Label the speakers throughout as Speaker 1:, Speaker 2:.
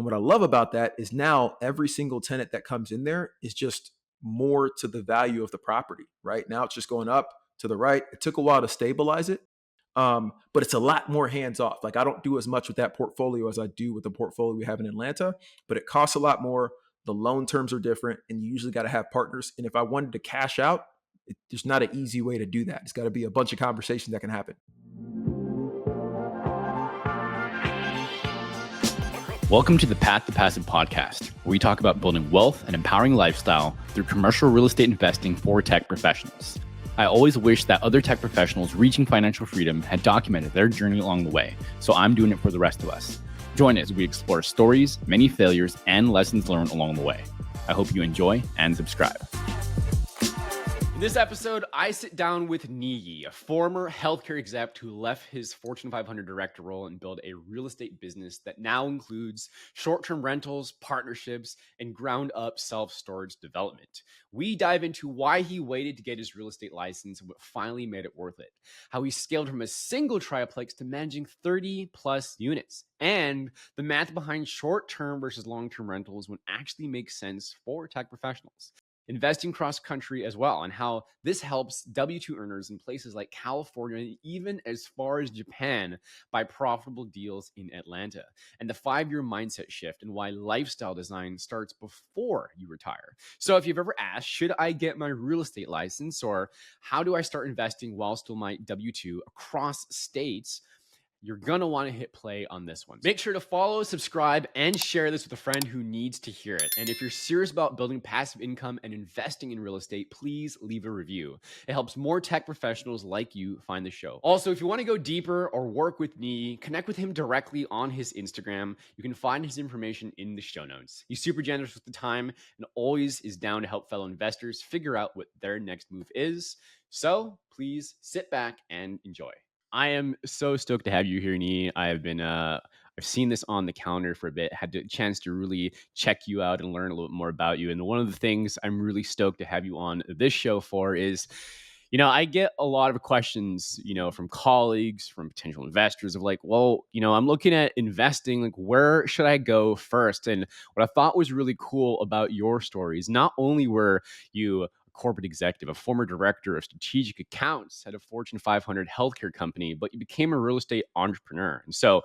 Speaker 1: And what I love about that is now every single tenant that comes in there is just more to the value of the property, right? Now it's just going up to the right. It took a while to stabilize it, but it's a lot more hands off. Like I don't do as much with that portfolio as I do with the portfolio we have in Atlanta, but it costs a lot more. The loan terms are different, and you usually got to have partners. And if I wanted to cash out, there's not an easy way to do that. It's got to be a bunch of conversations that can happen.
Speaker 2: Welcome to the Path to Passive podcast, where we talk about building wealth and empowering lifestyle through commercial real estate investing for tech professionals. I always wish that other tech professionals reaching financial freedom had documented their journey along the way, so I'm doing it for the rest of us. Join us as we explore stories, many failures, and lessons learned along the way. I hope you enjoy and subscribe. In this episode, I sit down with Niyi, a former healthcare exec who left his Fortune 500 director role and built a real estate business that now includes short-term rentals, partnerships, and ground-up self-storage development. We dive into why he waited to get his real estate license and what finally made it worth it, how he scaled from a single triplex to managing 30 plus units, and the math behind short-term versus long-term rentals when actually makes sense for tech professionals. Investing cross-country as well, and how this helps W-2 earners in places like California and even as far as Japan buy profitable deals in Atlanta, and the 5-year mindset shift and why lifestyle design starts before you retire. So if you've ever asked, should I get my real estate license, or how do I start investing while still my W-2 across states, you're going to want to hit play on this one. Make sure to follow, subscribe, and share this with a friend who needs to hear it. And if you're serious about building passive income and investing in real estate, please leave a review. It helps more tech professionals like you find the show. Also, if you want to go deeper or work with Niyi, connect with him directly on his Instagram. You can find his information in the show notes. He's super generous with the time and always is down to help fellow investors figure out what their next move is. So please sit back and enjoy. I am so stoked to have you here, Niyi. I've seen this on the calendar for a bit, had the chance to really check you out and learn a little bit more about you. And one of the things I'm really stoked to have you on this show for is, I get a lot of questions, from colleagues, from potential investors of like, well, I'm looking at investing, like, where should I go first? And what I thought was really cool about your story is not only were you corporate executive, a former director of strategic accounts at a Fortune 500 healthcare company, but you became a real estate entrepreneur. And so,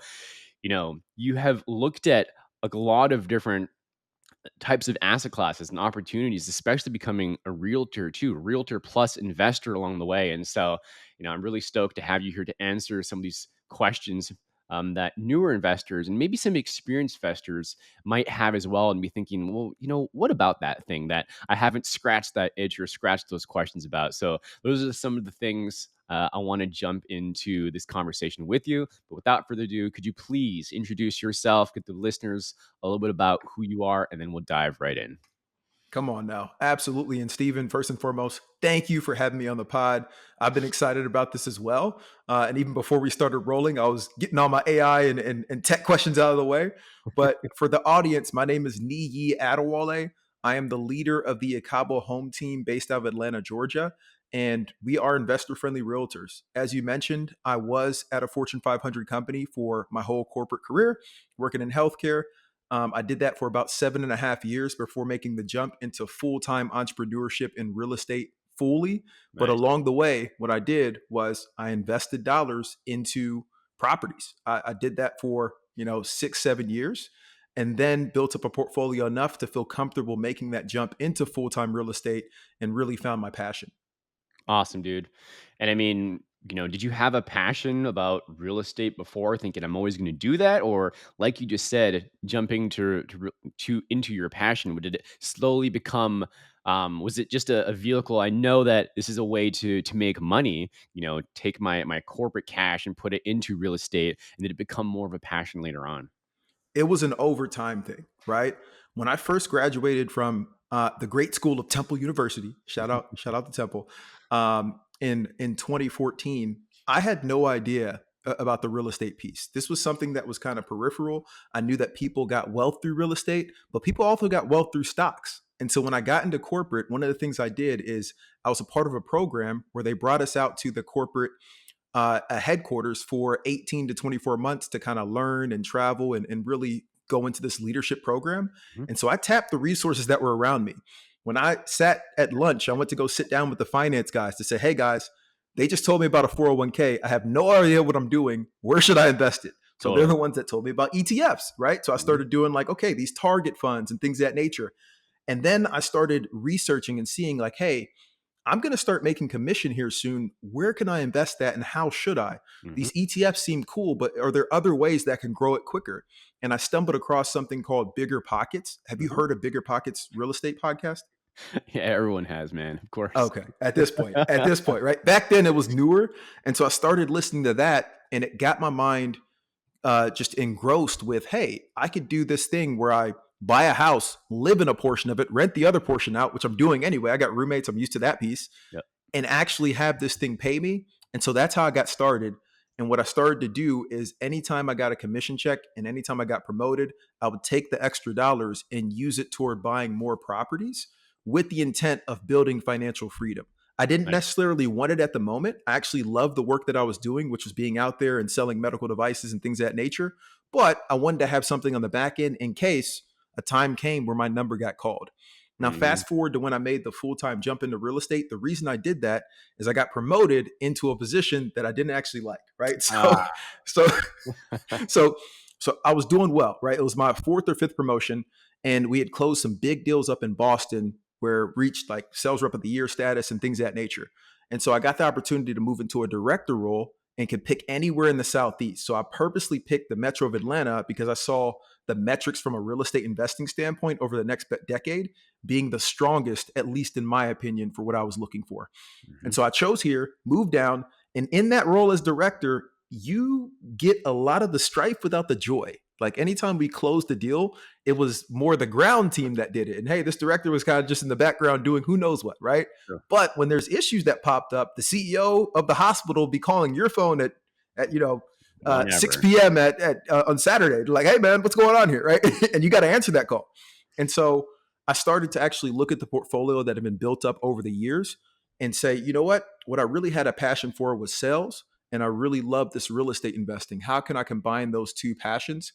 Speaker 2: you have looked at a lot of different types of asset classes and opportunities, especially becoming a realtor too, realtor plus investor along the way. And so, I'm really stoked to have you here to answer some of these questions that newer investors and maybe some experienced investors might have as well, and be thinking, well, what about that thing that I haven't scratched that itch or scratched those questions about? So those are some of the things I want to jump into this conversation with you. But without further ado, could you please introduce yourself, get the listeners a little bit about who you are, and then we'll dive right in.
Speaker 1: Come on now. Absolutely. And Steven, first and foremost, thank you for having me on the pod. I've been excited about this as well. And even before we started rolling, I was getting all my AI and tech questions out of the way. But for the audience, my name is Niyi Adewole. I am the leader of the eKabo home team based out of Atlanta, Georgia. And we are investor-friendly realtors. As you mentioned, I was at a Fortune 500 company for my whole corporate career, working in healthcare. I did that for about 7.5 years before making the jump into full-time entrepreneurship in real estate fully. But
Speaker 2: Nice.
Speaker 1: along the way, what I did was I invested dollars into properties. I did that for 6-7 years, and then built up a portfolio enough to feel comfortable making that jump into full-time real estate, and really found my passion.
Speaker 2: Awesome, dude. And I mean, did you have a passion about real estate before, thinking I'm always going to do that, or like you just said, jumping to into your passion? Did it slowly become? Was it just a vehicle? I know that this is a way to make money. Take my corporate cash and put it into real estate, and did it become more of a passion later on?
Speaker 1: It was an overtime thing, right? When I first graduated from the great school of Temple University, shout out to Temple, in 2014, I had no idea about the real estate piece. This was something that was kind of peripheral. I knew that people got wealth through real estate, but people also got wealth through stocks. And so when I got into corporate, one of the things I did is I was a part of a program where they brought us out to the corporate a headquarters for 18 to 24 months to kind of learn and travel and really go into this leadership program.
Speaker 2: Mhm.
Speaker 1: And so I tapped the resources that were around me. When I sat at lunch, I went to go sit down with the finance guys to say, hey guys, they just told me about a 401k. I have no idea what I'm doing. Where should I invest it? So they're
Speaker 2: Totally.
Speaker 1: the ones that told me about ETFs, right? So I
Speaker 2: Mhm.
Speaker 1: started doing like, okay, these target funds and things of that nature. And then I started researching and seeing like, hey, I'm going to start making commission here soon. Where can I invest that and how should I?
Speaker 2: Mhm.
Speaker 1: These ETFs seem cool, but are there other ways that can grow it quicker? And I stumbled across something called Bigger Pockets. Have you
Speaker 2: Mhm.
Speaker 1: heard of Bigger Pockets real estate podcast?
Speaker 2: Yeah, everyone has, man. Of course.
Speaker 1: Okay. At this point, right? Back then it was newer. And so I started listening to that and it got my mind just engrossed with, hey, I could do this thing where I buy a house, live in a portion of it, rent the other portion out, which I'm doing anyway. I got roommates. I'm used to that piece
Speaker 2: Yep.
Speaker 1: and actually have this thing pay me. And so that's how I got started. And what I started to do is anytime I got a commission check and anytime I got promoted, I would take the extra dollars and use it toward buying more properties with the intent of building financial freedom. I didn't
Speaker 2: Nice.
Speaker 1: necessarily want it at the moment. I actually loved the work that I was doing, which was being out there and selling medical devices and things of that nature. But I wanted to have something on the back end in case a time came where my number got called. Now,
Speaker 2: Mhm.
Speaker 1: fast forward to when I made the full time jump into real estate. The reason I did that is I got promoted into a position that I didn't actually like, right? So,
Speaker 2: Ah.
Speaker 1: so, so, so I was doing well, right? It was my fourth or fifth promotion, and we had closed some big deals up in Boston where it reached like sales rep of the year status and things of that nature. And so I got the opportunity to move into a director role and could pick anywhere in the Southeast. So I purposely picked the Metro of Atlanta because I saw the metrics from a real estate investing standpoint over the next decade being the strongest, at least in my opinion, for what I was looking for. And
Speaker 2: Mhm.
Speaker 1: so I chose here, moved down, and in that role as director, you get a lot of the strife without the joy. Like anytime we closed the deal, it was more the ground team that did it. And hey, this director was kind of just in the background doing who knows what, right?
Speaker 2: Sure.
Speaker 1: But when there's issues that popped up, the CEO of the hospital will be calling your phone at 6
Speaker 2: Whenever.
Speaker 1: p.m. at on Saturday, like, hey man, what's going on here, right? And you got to answer that call. And so I started to actually look at the portfolio that had been built up over the years and say, you know what? What I really had a passion for was sales. And I really loved this real estate investing. How can I combine those two passions?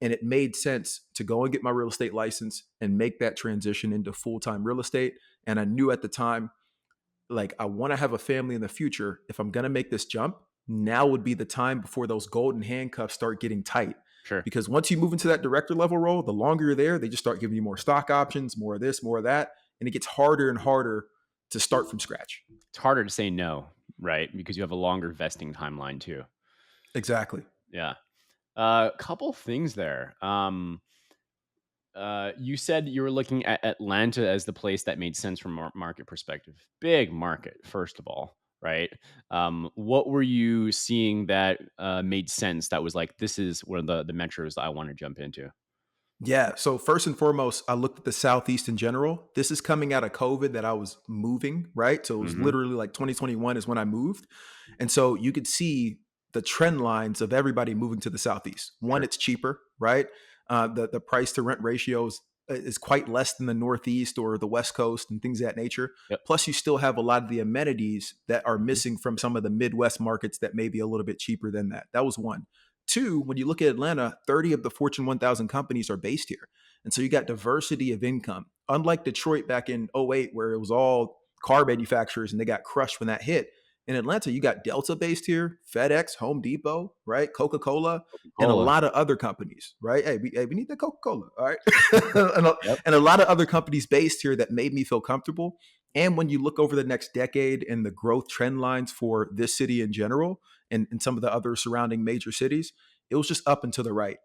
Speaker 1: And it made sense to go and get my real estate license and make that transition into full time real estate. And I knew at the time, like, I want to have a family in the future. If I'm going to make this jump, now would be the time before those golden handcuffs start getting tight.
Speaker 2: Sure.
Speaker 1: Because once you move into that director level role, the longer you're there, they just start giving you more stock options, more of this, more of that. And it gets harder and harder to start from scratch.
Speaker 2: It's harder to say no, right? Because you have a longer vesting timeline too.
Speaker 1: Exactly.
Speaker 2: Yeah. Couple things there. You said you were looking at Atlanta as the place that made sense from a market perspective. Big market, first of all, right? What were you seeing that made sense? That was like, this is one of the metros that I want to jump into.
Speaker 1: Yeah. So first and foremost, I looked at the Southeast in general. This is coming out of COVID that I was moving, right? So it was
Speaker 2: Hmm.
Speaker 1: literally like 2021 is when I moved. And so you could see the trend lines of everybody moving to the Southeast. One,
Speaker 2: Sure.
Speaker 1: it's cheaper, right? The price to rent ratios is quite less than the Northeast or the West Coast and things of that nature.
Speaker 2: Yep.
Speaker 1: Plus, you still have a lot of the amenities that are
Speaker 2: Mhm.
Speaker 1: missing from some of the Midwest markets that may be a little bit cheaper than that. That was one. Two, when you look at Atlanta, 30 of the Fortune 1000 companies are based here. And so you got diversity of income. Unlike Detroit back in '08, where it was all car manufacturers and they got crushed when that hit. In Atlanta, you got Delta based here, FedEx, Home Depot, right? Coca Cola, and a
Speaker 2: Cola.
Speaker 1: lot of other companies, right? Hey, we need that Coca Cola, all right? and, a,
Speaker 2: Yep.
Speaker 1: and a lot of other companies based here that made me feel comfortable. And when you look over the next decade and the growth trend lines for this city in general and some of the other surrounding major cities, it was just up and to the right.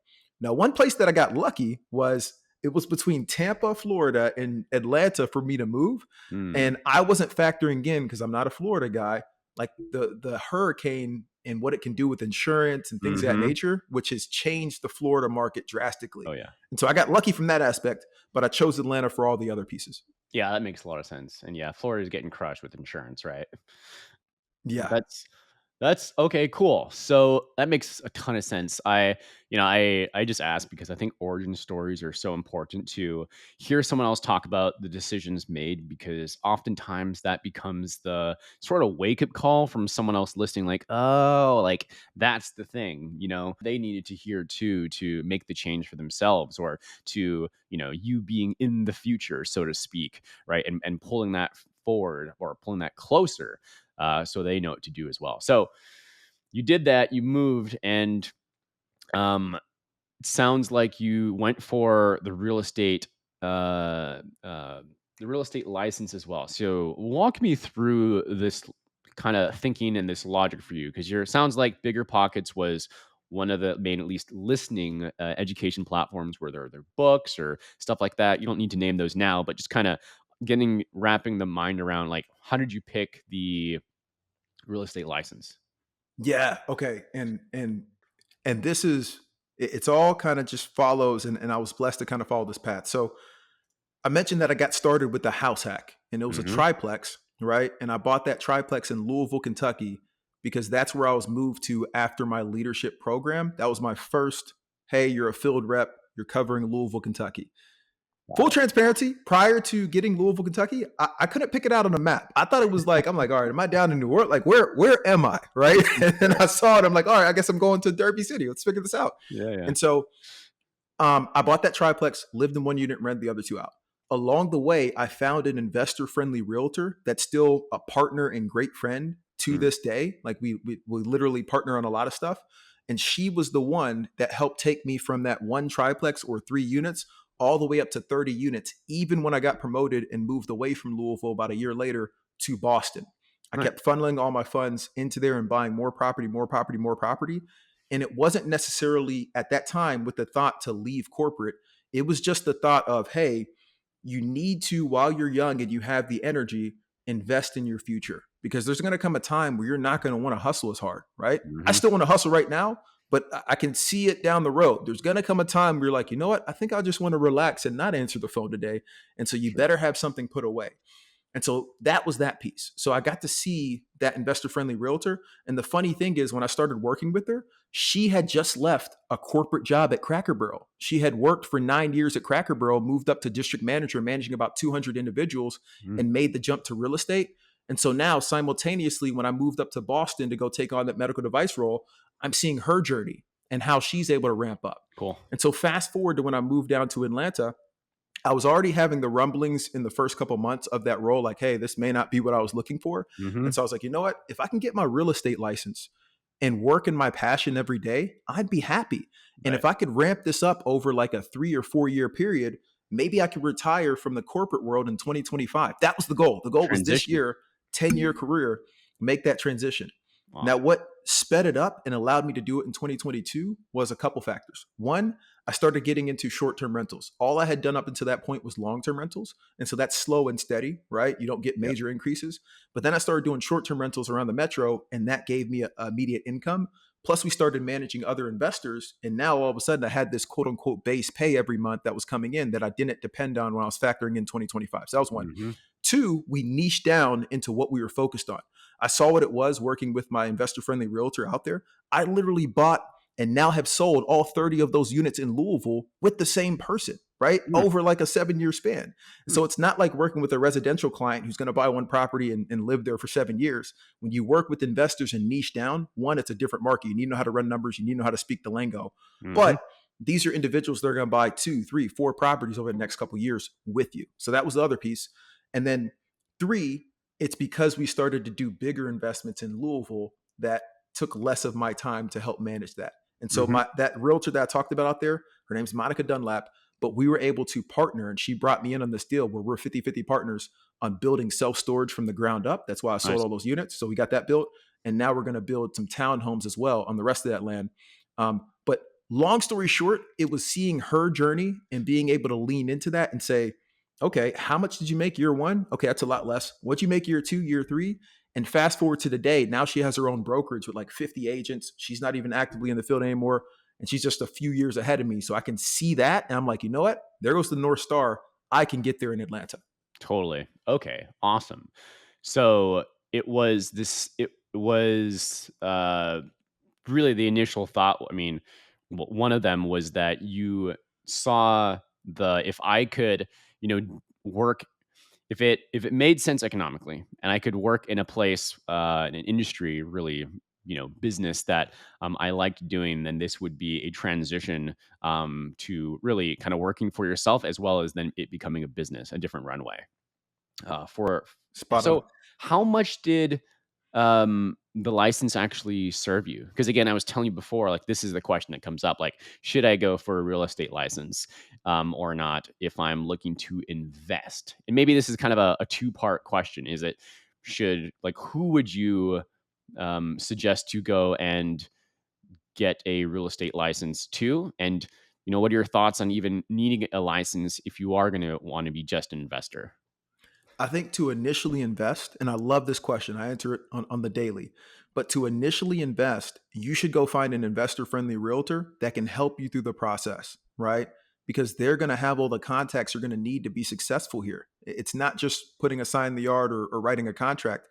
Speaker 1: Now, one place that I got lucky was it was between Tampa, Florida, and Atlanta for me to move.
Speaker 2: Mm.
Speaker 1: And I wasn't factoring in because I'm not a Florida guy, like the hurricane and what it can do with insurance and things of that
Speaker 2: Hmm.
Speaker 1: nature, which has changed the Florida market
Speaker 2: Oh
Speaker 1: drastically.
Speaker 2: yeah.
Speaker 1: And so I got lucky from that aspect, but I chose Atlanta for all the other pieces.
Speaker 2: Yeah, that makes a lot of sense. And yeah, Florida's getting crushed with insurance, right?
Speaker 1: Yeah.
Speaker 2: That's That's okay, cool. So that makes a ton of sense. I just asked because I think origin stories are so important to hear someone else talk about the decisions made because oftentimes that becomes the sort of wake up call from someone else listening, like, oh, like that's the thing, they needed to hear too to make the change for themselves or to, you being in the future, so to speak, right? And pulling that forward or pulling that closer so they know what to do as well. So you did that, you moved, and it sounds like you went for uh, uh, the real estate license as well. So walk me through this kind of thinking and this logic for you, because it sounds like Bigger Pockets was one of the main, at least listening education platforms where there are their books or stuff like that. You don't need to name those now, but just kind of wrapping the mind around like, how did you pick the real estate license?
Speaker 1: Yeah. Okay. And this is it's all kind of just follows, and I was blessed to kind of follow this path. So I mentioned that I got started with the house hack, and it was a
Speaker 2: Mhm.
Speaker 1: triplex, right? And I bought that triplex in Louisville, Kentucky, because that's where I was moved to after my leadership program. That was my first, hey, you're a field rep, you're covering Louisville, Kentucky. Full
Speaker 2: Got it.
Speaker 1: transparency, prior to getting Louisville, Kentucky, I couldn't pick it out on a map. I thought it was like, I'm like, all right, am I down in New Orleans? Like, where am I? Right. And then I saw it. I'm like, all right, I guess I'm going to Derby City. Let's figure this out.
Speaker 2: Yeah, yeah.
Speaker 1: And so I bought that triplex, lived in one unit, rent the other two out. Along the way, I found an investor friendly realtor that's still a partner and great friend to
Speaker 2: Mm,
Speaker 1: this day. Like we literally partner on a lot of stuff. And she was the one that helped take me from that one triplex or 3 units all the way up to 30 units, even when I got promoted and moved away from Louisville about a year later to Boston. I
Speaker 2: right.
Speaker 1: kept funneling all my funds into there and buying more property, more property, more property. And it wasn't necessarily at that time with the thought to leave corporate. It was just the thought of, hey, you need to, while you're young and you have the energy, invest in your future because there's going to come a time where you're not going to want to hustle as hard, right? I
Speaker 2: Mhm.
Speaker 1: still want to hustle right now, but I can see it down the road. There's going to come a time where you're like, you know what? I think I just want to relax and not answer the phone today. And so you
Speaker 2: Sure.
Speaker 1: better have something put away. And so that was that piece. So I got to see that investor friendly realtor. And the funny thing is, when I started working with her, she had just left a corporate job at Cracker Barrel. She had worked for 9 years at Cracker Barrel, moved up to district manager, managing about 200 individuals,
Speaker 2: Mm,
Speaker 1: and made the jump to real estate. And so now, simultaneously, when I moved up to Boston to go take on that medical device role, I'm seeing her journey and how she's able to ramp up.
Speaker 2: cool.
Speaker 1: And so, fast forward to when I moved down to Atlanta, I was already having the rumblings in the first couple months of that role, like, hey, this may not be what I was looking for. And
Speaker 2: Mhm.
Speaker 1: so I was like, you know what? If I can get my real estate license and work in my passion every day, I'd be happy. And
Speaker 2: Right.
Speaker 1: if I could ramp this up over like a 3 or 4 year period, maybe I could retire from the corporate world in 2025. That was the goal. The goal was this
Speaker 2: Transition.
Speaker 1: year, 10-year career, make that transition. Now,
Speaker 2: Awesome.
Speaker 1: what sped it up and allowed me to do it in 2022 was a couple factors. One, I started getting into short term rentals. All I had done up until that point was long term rentals. And so that's slow and steady, right? You don't get
Speaker 2: Yep.
Speaker 1: major increases. But then I started doing short term rentals around the metro, and that gave me a immediate income. Plus, we started managing other investors. And now all of a sudden, I had this quote unquote base pay every month that was coming in that I didn't depend on when I was factoring in 2025. So that was one.
Speaker 2: Mhm.
Speaker 1: Two, we niched down into what we were focused on. I saw what it was working with my investor friendly realtor out there. I literally bought and now have sold all 30 of those units in Louisville with the same person, right?
Speaker 2: Mm,
Speaker 1: Over like a 7 year span.
Speaker 2: mm.
Speaker 1: So it's not like working with a residential client who's going to buy one property and live there for 7 years. When you work with investors and niche down, one, it's a different market. You need to know how to run numbers, you need to know how to speak the lingo.
Speaker 2: Mhm.
Speaker 1: But these are individuals that are going to buy 2, 3, 4 properties over the next couple of years with you. So that was the other piece. And then three, it's because we started to do bigger investments in Louisville that took less of my time to help manage that. And so
Speaker 2: Mhm.
Speaker 1: my that realtor that I talked about out there, her name's Monica Dunlap, but we were able to partner and she brought me in on this deal where we're 50-50 partners on building self-storage from the ground up. That's why I sold
Speaker 2: Nice.
Speaker 1: all those units. So we got that built. And now we're going to build some townhomes as well on the rest of that land. But long story short, it was seeing her journey and being able to lean into that and say, okay, how much did you make year one? Okay, that's a lot less. What'd you make year two, year three? And fast forward to today, now she has her own brokerage with like 50 agents. She's not even actively in the field anymore. And she's just a few years ahead of me. So I can see that. And I'm like, you know what? There goes the North Star. I can get there in Atlanta.
Speaker 2: Totally. Okay. Awesome. So it was this. was really the initial thought. I mean, one of them was that you saw the if I could, work if it made sense economically and I could work in a place, in an industry, really, business that I liked doing, then this would be a transition to really kind of working for yourself as well as then it becoming a business, a different runway. For
Speaker 1: Spot on.
Speaker 2: so how much did the license actually serve you? Because again, I was telling you before, like this is the question that comes up, like should I go for a real estate license or not if I'm looking to invest? And maybe this is kind of a two-part question. Is it should like who would you suggest to go and get a real estate license to? And what are your thoughts on even needing a license if you are going to want to be just an investor?
Speaker 1: I think to initially invest, and I love this question, I answer it on the daily, but to initially invest, you should go find an investor friendly realtor that can help you through the process, right? Because they're going to have all the contacts you're going to need to be successful here. It's not just putting a sign in the yard or writing a contract.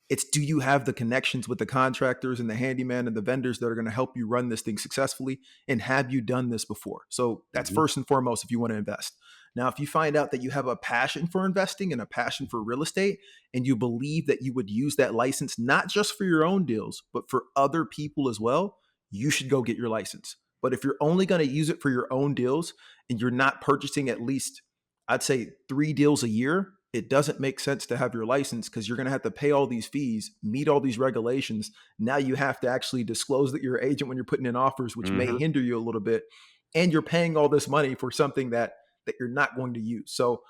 Speaker 1: It's do you have the connections with the contractors and the handyman and the vendors that are going to help you run this thing successfully? And have you done this before? So that's
Speaker 2: Mhm.
Speaker 1: first and foremost if you want to invest. Now, if you find out that you have a passion for investing and a passion for real estate, and you believe that you would use that license not just for your own deals, but for other people as well, you should go get your license. But if you're only going to use it for your own deals and you're not purchasing at least, I'd say, 3 deals a year, it doesn't make sense to have your license because you're going to have to pay all these fees, meet all these regulations. Now you have to actually disclose that you're an agent when you're putting in offers, which may
Speaker 2: Mhm.
Speaker 1: hinder you a little bit. And you're paying all this money for something that you're not going to use. So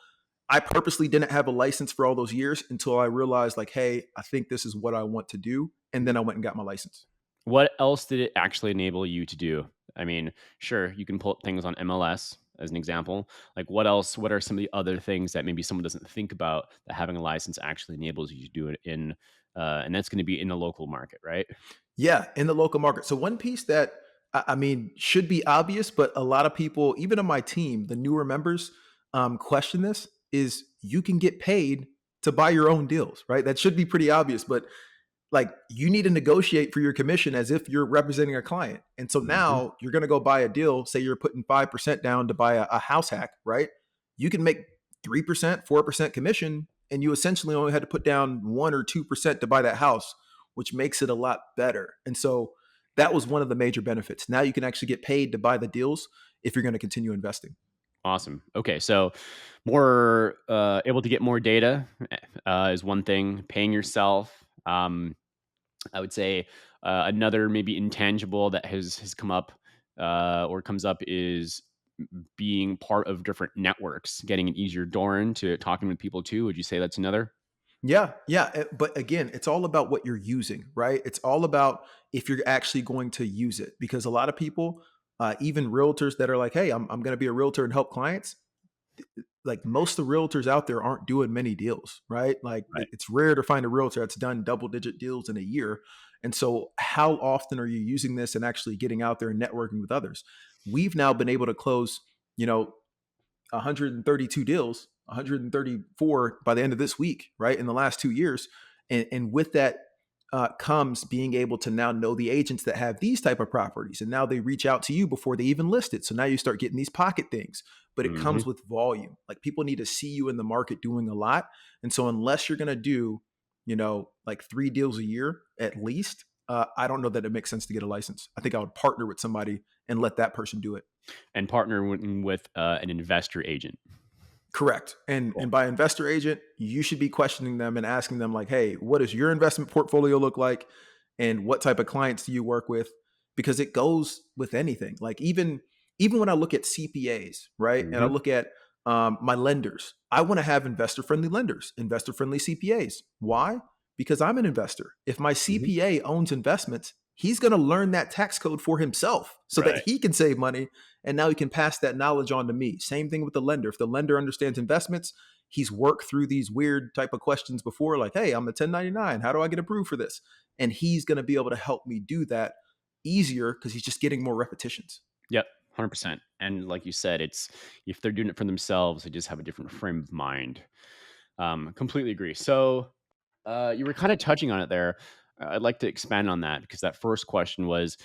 Speaker 1: I purposely didn't have a license for all those years until I realized, like, hey, I think this is what I want to do. And then I went and got my license.
Speaker 2: What else did it actually enable you to do? I mean, sure, you can pull up things on MLS as an example. Like, what else? What are some of the other things that maybe someone doesn't think about that having a license actually enables you to do it in? And that's going to be in the local market, right?
Speaker 1: Yeah, in the local market. So one piece that I mean should be obvious, but a lot of people, even on my team, the newer members, question this is you can get paid to buy your own deals, right? That should be pretty obvious, but like you need to negotiate for your commission as if you're representing a client. And so
Speaker 2: Hmm.
Speaker 1: now you're going to go buy a deal. Say you're putting 5% down to buy a house hack, right? You can make 3%, 4% commission, and you essentially only had to put down 1 or 2% to buy that house, which makes it a lot better. And so that was one of the major benefits. Now you can actually get paid to buy the deals if you're going to continue investing.
Speaker 2: Awesome. Okay, so more able to get more data is one thing. Paying yourself, I would say another maybe intangible that has come up or comes up is being part of different networks, getting an easier door into talking with people too. Would you say that's another?
Speaker 1: Yeah, yeah. But again, it's all about what you're using, right? It's all about if you're actually going to use it. Because a lot of people, even realtors that are like, hey, I'm going to be a realtor and help clients, like most of the realtors out there aren't doing many deals, right? Like
Speaker 2: Right.
Speaker 1: it's rare to find a realtor that's done double digit deals in a year. And so, how often are you using this and actually getting out there and networking with others? We've now been able to close, you know, 132 deals, 134 by the end of this week, right? In the last 2 years. And with that comes being able to now know the agents that have these type of properties. And now they reach out to you before they even list it. So now you start getting these pocket things, but it
Speaker 2: Hmm.
Speaker 1: comes with volume. Like people need to see you in the market doing a lot. And so unless you're going to do, like 3 deals a year at least, I don't know that it makes sense to get a license. I think I would partner with somebody and let that person do it.
Speaker 2: And partnering with an investor agent.
Speaker 1: Correct. And
Speaker 2: Cool.
Speaker 1: by investor agent, you should be questioning them and asking them like, "Hey, what does your investment portfolio look like and what type of clients do you work with?" Because it goes with anything. Like even when I look at CPAs, right? And I
Speaker 2: Hmm.
Speaker 1: look at my lenders, I want to have investor friendly lenders, investor friendly CPAs. Why? Because I'm an investor. If my
Speaker 2: Hmm.
Speaker 1: CPA owns investments, he's going to learn that tax code for himself so that
Speaker 2: Right.
Speaker 1: he can save money and now he can pass that knowledge on to me. Same thing with the lender. If the lender understands investments, he's worked through these weird type of questions before, like, hey, I'm a 1099. How do I get approved for this? And he's going to be able to help me do that easier because he's just getting more repetitions.
Speaker 2: Yep. 100%. And like you said, it's if they're doing it for themselves, they just have a different frame of mind. Completely agree. So you were kind of touching on it there.
Speaker 3: I'd like to expand on that because that first question was,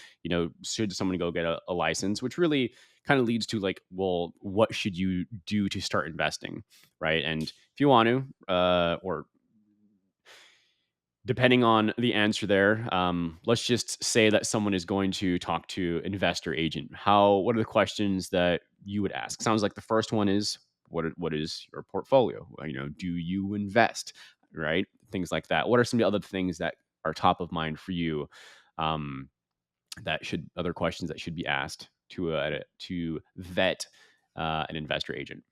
Speaker 3: should someone go get a license, which really kind of leads to like, well, what should you do to start investing, right? And if you want to, or depending on the answer there, let's just say that someone is going to talk to investor agent. What are the questions that you would ask? Sounds like the first one is what is your portfolio? Do you invest? Right? Things like that. What are some of the other things that are top of mind for you? Um, other questions that should be asked to vet an investor agent.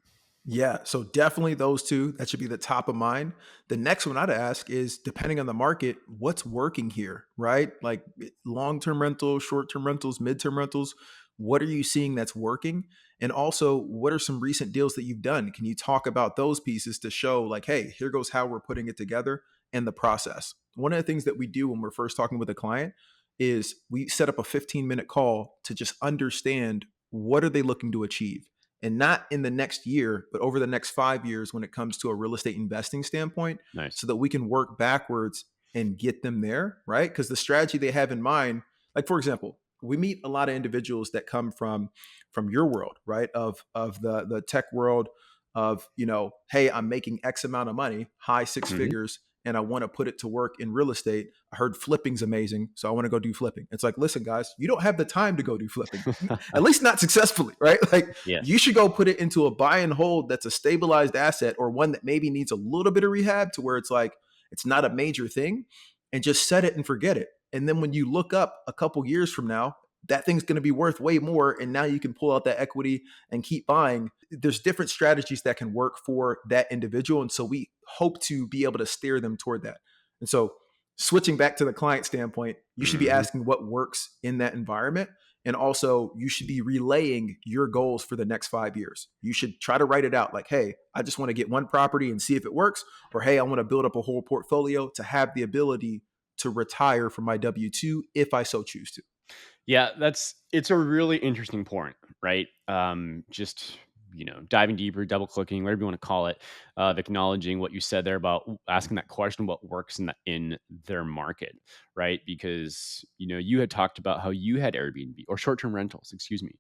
Speaker 1: Yeah, so definitely those two. That should be the top of mind. The next one I'd ask is depending on the market, what's working here, right? Like long term rentals, short term rentals, mid-term rentals. What are you seeing that's working? And also, what are some recent deals that you've done? Can you talk about those pieces to show, like, hey, here goes how we're putting it together and the process? One of the things that we do when we're first talking with a client is we set up a 15-minute call to just understand what are they looking to achieve, and not in the next year, but over the next 5 years when it comes to a real estate investing standpoint,
Speaker 3: Nice.
Speaker 1: so that we can work backwards and get them there, right? Because the strategy they have in mind, like for example, we meet a lot of individuals that come from your world, right? Of the tech world of, hey, I'm making X amount of money, high six
Speaker 3: Hmm.
Speaker 1: figures, and I want to put it to work in real estate. I heard flipping's amazing, so I want to go do flipping. It's like, listen, guys, you don't have the time to go do flipping, at least not successfully, right? Like you
Speaker 3: Yes.
Speaker 1: should go put it into a buy and hold that's a stabilized asset, or one that maybe needs a little bit of rehab to where it's like it's not a major thing, and just set it and forget it. And then when you look up a couple years from now, that thing's going to be worth way more. And now you can pull out that equity and keep buying. There's different strategies that can work for that individual. And so we hope to be able to steer them toward that. And so switching back to the client standpoint, you should be
Speaker 3: Hmm.
Speaker 1: asking what works in that environment. And also, you should be relaying your goals for the next 5 years. You should try to write it out like, hey, I just want to get one property and see if it works. Or, hey, I want to build up a whole portfolio to have the ability to retire from my W 2 if I so choose to.
Speaker 3: Yeah, it's a really interesting point, right? Just diving deeper, double clicking, whatever you want to call it, acknowledging what you said there about asking that question, what works in their market, right? Because you had talked about how you had Airbnb or short term rentals, excuse me,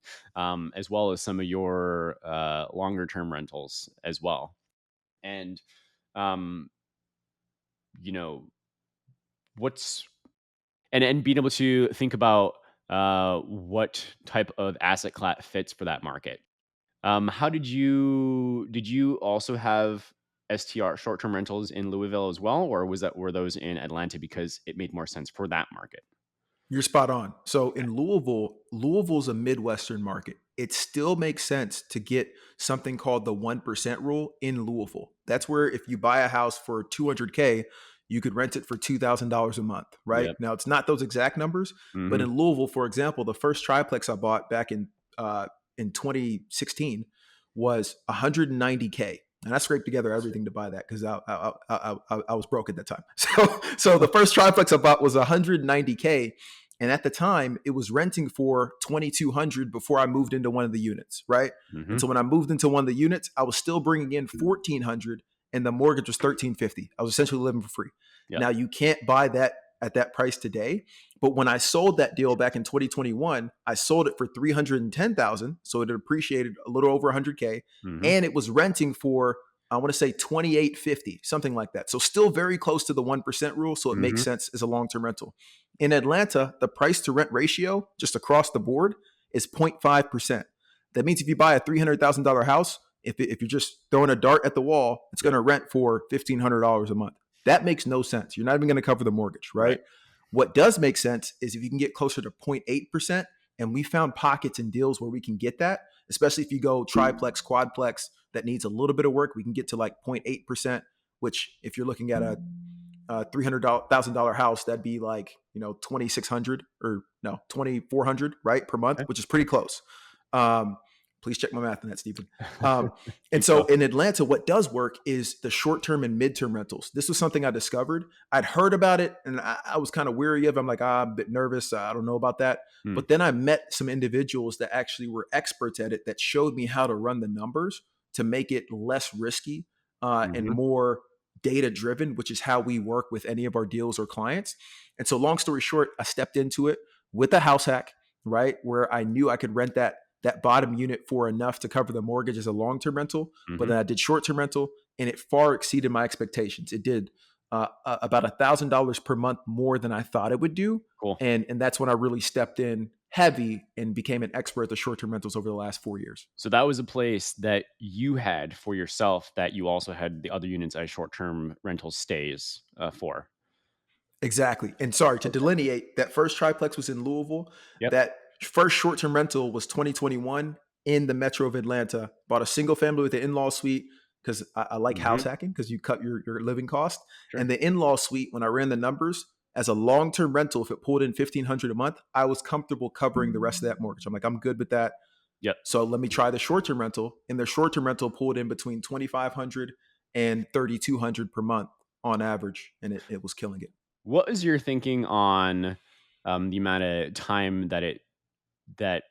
Speaker 3: as well as some of your longer term rentals as well, and um, you know what's and being able to think about what type of asset class fits for that market. How did you also have STR short term rentals in Louisville as well, or were those in Atlanta because it made more sense for that market?
Speaker 1: You're spot on. So in Louisville, Louisville's a Midwestern market. It still makes sense to get something called the 1% rule in Louisville. That's where if you buy a house for 200K, you could rent it for $2,000 a month, right?
Speaker 3: Yep.
Speaker 1: Now, it's not those exact numbers, but
Speaker 3: Hmm.
Speaker 1: in Louisville, for example, the first triplex I bought back in 2016 was 190K. And I scraped together everything to buy that because I was broke at that time. So the first triplex I bought was 190K, and at the time it was renting for 2,200 before I moved into one of the units, right? And so
Speaker 3: Hmm.
Speaker 1: when I moved into one of the units, I was still bringing in 1,400, and the mortgage was 1,350. I was essentially living for free.
Speaker 3: Yep.
Speaker 1: Now you can't buy that at that price today, but when I sold that deal back in 2021, I sold it for 310,000, so it appreciated a little over 100K,
Speaker 3: Hmm.
Speaker 1: and it was renting for, I want to say, 2850, something like that. So still very close to the 1% rule, so it makes
Speaker 3: Hmm.
Speaker 1: sense as a long-term rental. In Atlanta, the price to rent ratio just across the board is 0.5%. That means if you buy a $300,000 house, if you're just throwing a dart at the wall, it's going
Speaker 3: Yep.
Speaker 1: to rent for $1,500 a month. That makes no sense. You're not even going to cover the mortgage,
Speaker 3: Right.
Speaker 1: right? What does make sense is if you can get closer to 0.8%, and we found pockets and deals where we can get that, especially if you go triplex, quadplex that needs a little bit of work, we can get to like 0.8%, which if you're looking at a $300,000 house, that'd be like, 2,600 or no, 2,400, right, per month,
Speaker 3: Okay.
Speaker 1: which is pretty close. Um, Please check my math on that, Stephen. Um, and
Speaker 3: Keep
Speaker 1: so
Speaker 3: going.
Speaker 1: in Atlanta, what does work is the short term and midterm rentals. This was something I discovered. I'd heard about it and I was kind of weary of it. I'm like, I'm a bit nervous. I don't know about that.
Speaker 3: Hmm.
Speaker 1: But then I met some individuals that actually were experts at it that showed me how to run the numbers to make it less risky and
Speaker 3: Hmm.
Speaker 1: more data driven, which is how we work with any of our deals or clients. And so, long story short, I stepped into it with a house hack, right, where I knew I could rent that bottom unit for enough to cover the mortgage as a long term rental. But
Speaker 3: Mm-hmm.
Speaker 1: then I did short term rental, and it far exceeded my expectations. It did about $1,000 per month more than I thought it would do,
Speaker 3: Cool.
Speaker 1: and that's when I really stepped in heavy and became an expert at the short term rentals over the last 4 years.
Speaker 3: So that was a place that you had for yourself that you also had the other units as short-term rental stays for.
Speaker 1: Exactly. And sorry to
Speaker 3: Okay.
Speaker 1: delineate, that first triplex was in Louisville.
Speaker 3: Yep.
Speaker 1: That first short term rental was 2021 in the metro of Atlanta. Bought a single family with an in law suite because I like
Speaker 3: Mm-hmm.
Speaker 1: house hacking because you cut your living cost.
Speaker 3: Sure.
Speaker 1: And the in law suite, when I ran the numbers as a long term rental, if it pulled in 1,500 a month, I was comfortable covering the rest of that mortgage. I'm like, I'm good with that.
Speaker 3: Yep.
Speaker 1: So let me try the short term rental. And the short term rental pulled in between 2,500 and 3,200 per month on average. And it was killing it.
Speaker 3: What is your thinking on the amount of time that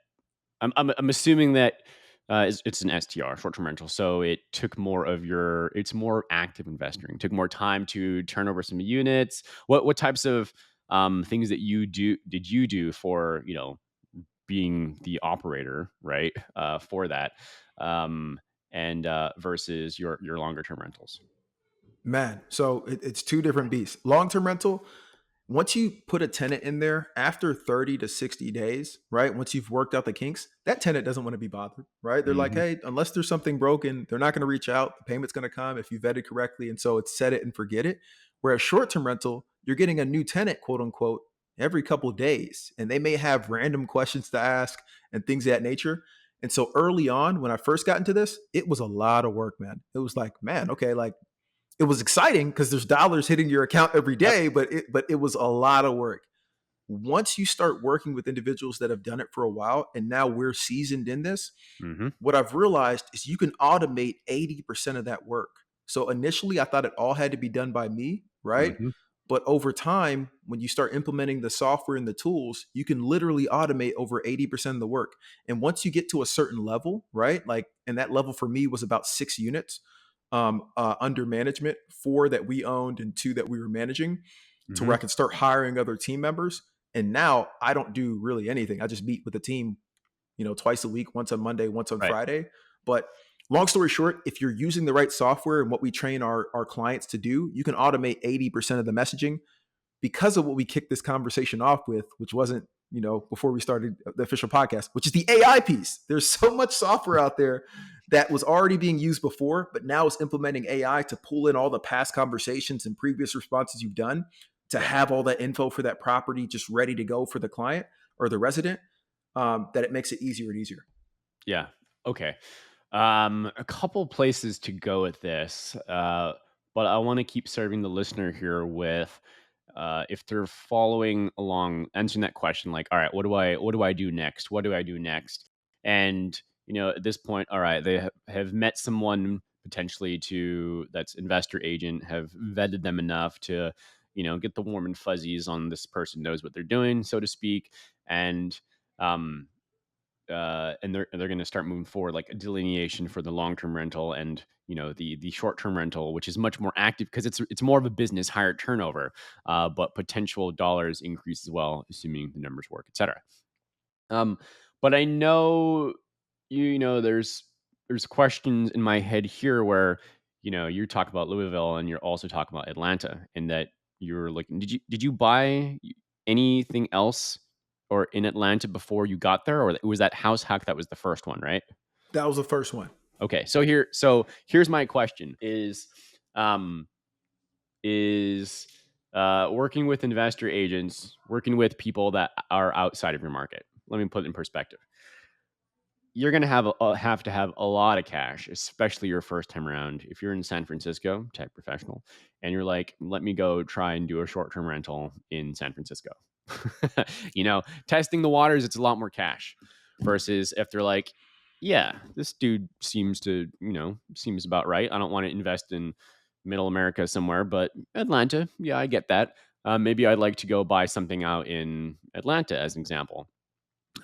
Speaker 3: I'm assuming that it's an STR, short-term rental, so it took more of your it's more active investing, took more time to turn over some units. What types of things that you do for being the operator, right? For that, um, and versus your longer term rentals.
Speaker 1: Man, so it's two different beasts. Long term rental, once you put a tenant in there after 30 to 60 days, right? Once you've worked out the kinks, that tenant doesn't want to be bothered, right? They're like,
Speaker 3: Hmm.
Speaker 1: hey, unless there's something broken, they're not going to reach out. The payment's going to come if you vetted correctly. And so it's set it and forget it. Whereas short term rental, you're getting a new tenant, quote unquote, every couple of days. And they may have random questions to ask and things of that nature. And so early on, when I first got into this, it was a lot of work, man. It was like, man, okay, like it was exciting because there's dollars hitting your account every
Speaker 3: Yep.
Speaker 1: day, but it was a lot of work. Once you start working with individuals that have done it for a while, and now we're seasoned in this,
Speaker 3: Hmm.
Speaker 1: what I've realized is you can automate 80% of that work. So initially, I thought it all had to be done by me, right?
Speaker 3: Hmm.
Speaker 1: But over time, when you start implementing the software and the tools, you can literally automate over 80% of the work. And once you get to a certain level, right? Like, and that level for me was about 6 units under management, four that we owned and two that we were managing, to where
Speaker 3: Hmm.
Speaker 1: I could start hiring other team members. And now I don't do really anything. I just meet with the team, twice a week, once on Monday, once on
Speaker 3: Right.
Speaker 1: Friday. But long story short, if you're using the right software and what we train our clients to do, you can automate 80% of the messaging because of what we kicked this conversation off with, which wasn't, before we started the official podcast, which is the AI piece. There's so much software out there that was already being used before, but now it's implementing AI to pull in all the past conversations and previous responses you've done to
Speaker 3: Yep.
Speaker 1: have all that info for that property just ready to go for the client or the resident, that it makes it easier and easier.
Speaker 3: Yeah. Okay. A couple places to go with this, but I want to keep serving the listener here with, if they're following along, answering that question, like, all right, what do I do next? What do I do next? And at this point, all right, they have met someone potentially to that's investor agent, have vetted them enough to, get the warm and fuzzies on this person knows what they're doing, so to speak, and um, and they're going to start moving forward like a delineation for the long-term rental and the short-term rental, which is much more active because it's more of a business, higher turnover, but potential dollars increase as well, assuming the numbers work, etc. um but I know there's questions in my head here where you talk about Louisville and you're also talking about Atlanta, and that you're looking, did you buy anything else or in Atlanta before you got there, or was that house hack that was the first one, right?
Speaker 1: That was the first one.
Speaker 3: Okay, so here's my question um is working with investor agents, working with people that are outside of your market, let me put it in perspective. You're going to have to have a lot of cash, especially your first time around. If you're in San Francisco, tech professional, and you're like, let me go try and do a short-term rental in San Francisco. Testing the waters, it's a lot more cash versus if they're like, yeah, this dude seems about right. I don't want to invest in middle America somewhere, but Atlanta, yeah, I get that. Maybe I'd like to go buy something out in Atlanta as an example.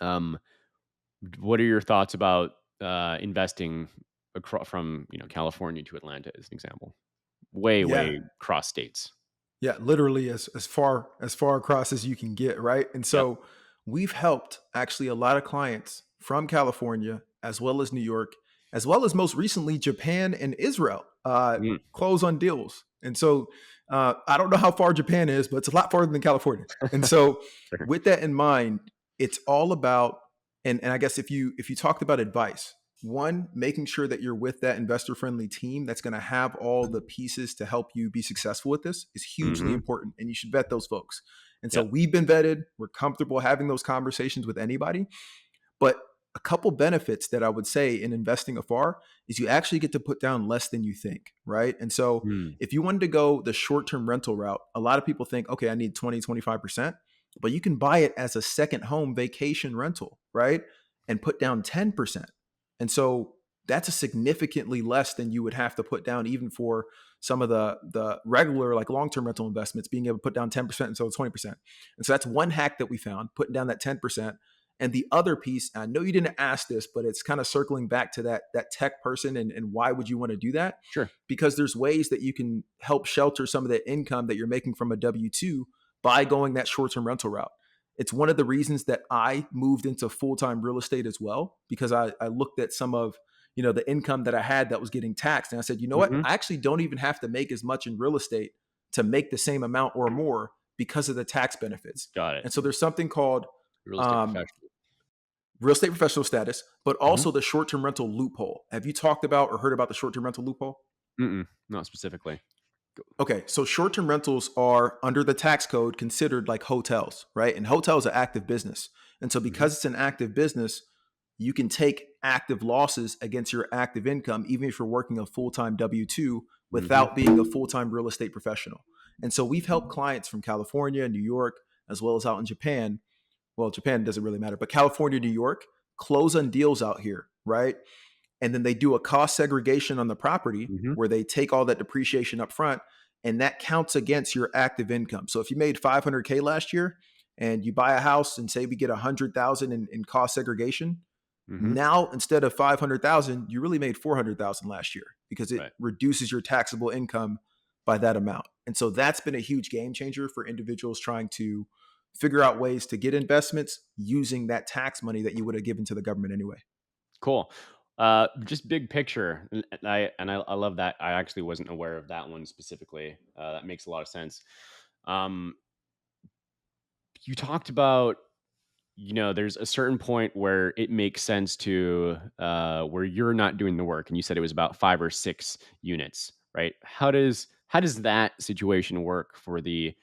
Speaker 3: Um, what are your thoughts about investing from California to Atlanta as an example? way,
Speaker 1: Yeah.
Speaker 3: way cross states.
Speaker 1: Yeah, literally as far across as you can get, right? And
Speaker 3: Yep.
Speaker 1: so we've helped actually a lot of clients from California as well as New York, as well as most recently Japan and Israel
Speaker 3: Mm,
Speaker 1: close on deals. And so I don't know how far Japan is, but it's a lot farther than California. And so
Speaker 3: sure.
Speaker 1: with that in mind, it's all about and I guess if you talked about advice, one, making sure that you're with that investor friendly team that's going to have all the pieces to help you be successful with this is hugely
Speaker 3: Hmm.
Speaker 1: important. And you should vet those folks. And so
Speaker 3: Yep.
Speaker 1: we've been vetted. We're comfortable having those conversations with anybody. But a couple benefits that I would say in investing afar is you actually get to put down less than you think, right? And so
Speaker 3: Mm,
Speaker 1: if you wanted to go the short term rental route, a lot of people think, okay, I need 20, 25%, but you can buy it as a second home vacation rental, right? And put down 10%. And so that's a significantly less than you would have to put down even for some of the regular like long-term rental investments, being able to put down 10% instead of 20%. And so that's one hack that we found, putting down that 10%. And the other piece, I know you didn't ask this, but it's kind of circling back to that tech person and why would you want to do that?
Speaker 3: sure.
Speaker 1: Because there's ways that you can help shelter some of the income that you're making from a W-2 by going that short-term rental route. It's one of the reasons that I moved into full-time real estate as well, because I looked at some of the income that I had that was getting taxed. And I said, you know what?
Speaker 3: Hmm.
Speaker 1: I actually don't even have to make as much in real estate to make the same amount or more because of the tax benefits.
Speaker 3: Got it.
Speaker 1: And so there's something called
Speaker 3: Real estate
Speaker 1: um,
Speaker 3: professional.
Speaker 1: real estate professional status, but
Speaker 3: Hmm.
Speaker 1: also the short term rental loophole. Have you talked about or heard about the short term rental loophole?
Speaker 3: Mm-mm, not specifically.
Speaker 1: Okay, so short term rentals are under the tax code considered like hotels, right? And hotels are active business. And so
Speaker 3: Hmm.
Speaker 1: because it's an active business, you can take active losses against your active income, even if you're working a full time W 2
Speaker 3: Hmm.
Speaker 1: without being a full time real estate professional. And so we've helped clients from California, New York, as well as out in Japan. Well, Japan doesn't really matter, but California, New York, close on deals out here, right? And then they do a cost segregation on the property
Speaker 3: Hmm.
Speaker 1: where they take all that depreciation up front and that counts against your active income. So if you made 500K last year and you buy a house and say we get 100,000 in cost segregation,
Speaker 3: Hmm.
Speaker 1: now instead of 500,000, you really made 400,000 last year because it
Speaker 3: Right.
Speaker 1: reduces your taxable income by that amount. And so that's been a huge game changer for individuals trying to figure out ways to get investments using that tax money that you would have given to the government anyway.
Speaker 3: Cool. Just big picture, and I love that. I actually wasn't aware of that one specifically. That makes a lot of sense. Um, you talked about, there's a certain point where it makes sense to where you're not doing the work, and you said it was about 5 or 6 units, right? How does that situation work for the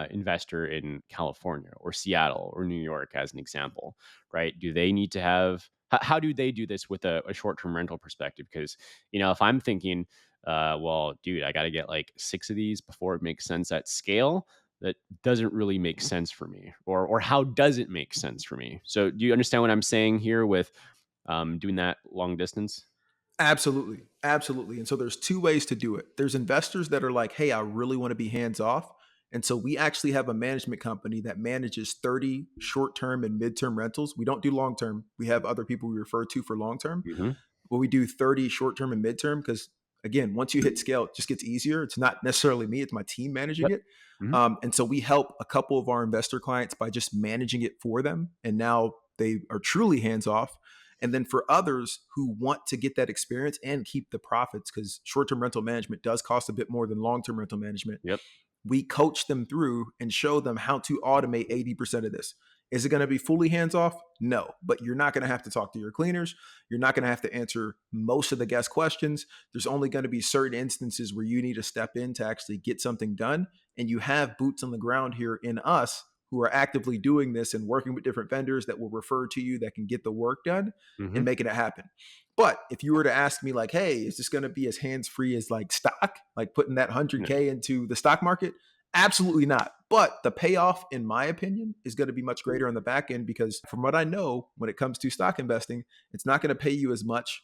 Speaker 3: investor in California or Seattle or New York, as an example, right? Do they need to have how do they do this with a short-term rental perspective? Because if I'm thinking, well, dude, I got to get like 6 of these before it makes sense at scale, that doesn't really make sense for me, or how does it make sense for me? So do you understand what I'm saying here with doing that long distance?
Speaker 1: Absolutely. Absolutely. And so there's two ways to do it. There's investors that are like, hey, I really want to be hands off. And so we actually have a management company that manages 30 short term and midterm rentals. We don't do long term. We have other people we refer to for long term,
Speaker 3: Hmm.
Speaker 1: but we do 30 short term and midterm because, again, once you hit scale, it just gets easier. It's not necessarily me, it's my team managing
Speaker 3: Yep.
Speaker 1: it.
Speaker 3: Hmm.
Speaker 1: And so we help a couple of our investor clients by just managing it for them. And now they are truly hands off. And then for others who want to get that experience and keep the profits, because short term rental management does cost a bit more than long term rental management,
Speaker 3: Yep.
Speaker 1: we coach them through and show them how to automate 80% of this. Is it going to be fully hands off? No, but you're not going to have to talk to your cleaners. You're not going to have to answer most of the guest questions. There's only going to be certain instances where you need to step in to actually get something done. And you have boots on the ground here in us who are actively doing this and working with different vendors that will refer to you that can get the work done and
Speaker 3: Hmm.
Speaker 1: making it happen. But if you were to ask me, like, hey, is this going to be as hands free as like stock, like putting that
Speaker 3: Yeah.
Speaker 1: 100K into the stock market? Absolutely not. But the payoff, in my opinion, is going to be much greater on the back end because, from what I know, when it comes to stock investing, it's not going to pay you as much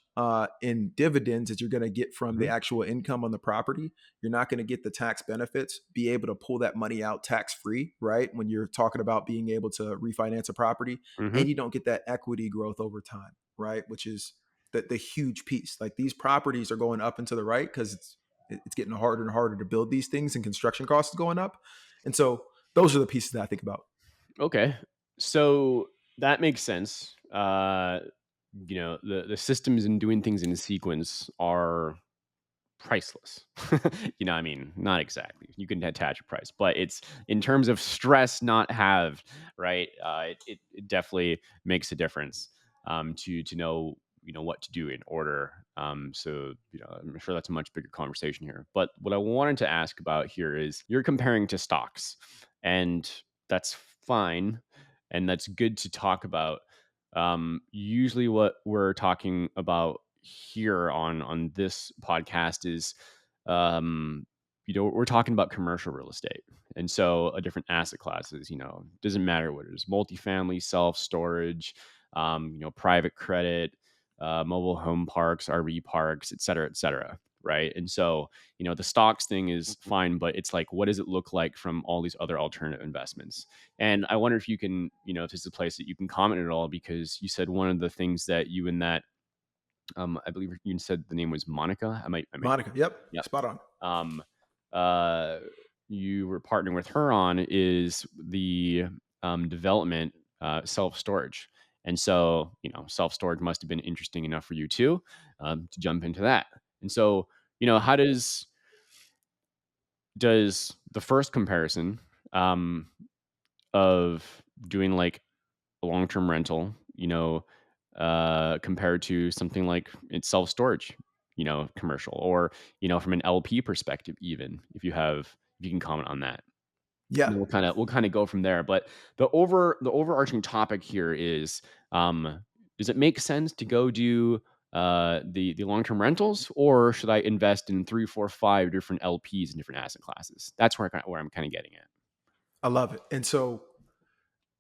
Speaker 1: in dividends as you're going to get from the
Speaker 3: Hmm.
Speaker 1: actual income on the property. You're not going to get the tax benefits, be able to pull that money out tax free, right? When you're talking about being able to refinance a property,
Speaker 3: Hmm.
Speaker 1: and you don't get that equity growth over time, right? Which is the huge piece. Like these properties are going up and to the right because It's getting harder and harder to build these things, and construction costs going up. And so those are the pieces that I think about.
Speaker 3: Okay. So that makes sense. The systems and doing things in sequence are priceless. I mean, not exactly. You can attach a price, but it's in terms of stress not halved, right? It definitely makes a difference to know what to do in order. So I'm sure that's a much bigger conversation here. But what I wanted to ask about here is you're comparing to stocks, and that's fine, and that's good to talk about. Usually, what we're talking about here on this podcast is we're talking about commercial real estate, and so different asset classes, doesn't matter what it is: multifamily, self-storage, private credit, mobile home parks, RV parks, et cetera, right? And so the stocks thing is fine, but it's like, what does it look like from all these other alternative investments? And I wonder if you can, if this is a place that you can comment at all, because you said one of the things that you and that I believe you said the name was Monica. I might,
Speaker 1: Monica, yep,
Speaker 3: yep.
Speaker 1: spot on.
Speaker 3: Um, uh, you were partnering with her on is the development self storage, and so self storage must have been interesting enough for you too to jump into that. And so how does the first comparison um, of doing like a long-term rental, compared to something like it's self-storage, commercial, or, from an LP perspective, even if you can comment on that.
Speaker 1: Yeah,
Speaker 3: And then we'll kind of go from there. But the overarching topic here is, does it make sense to go do the long-term rentals, or should I invest in 3, 4, 5 different LPs in different asset classes? That's where I'm kind of getting at.
Speaker 1: I love it. And so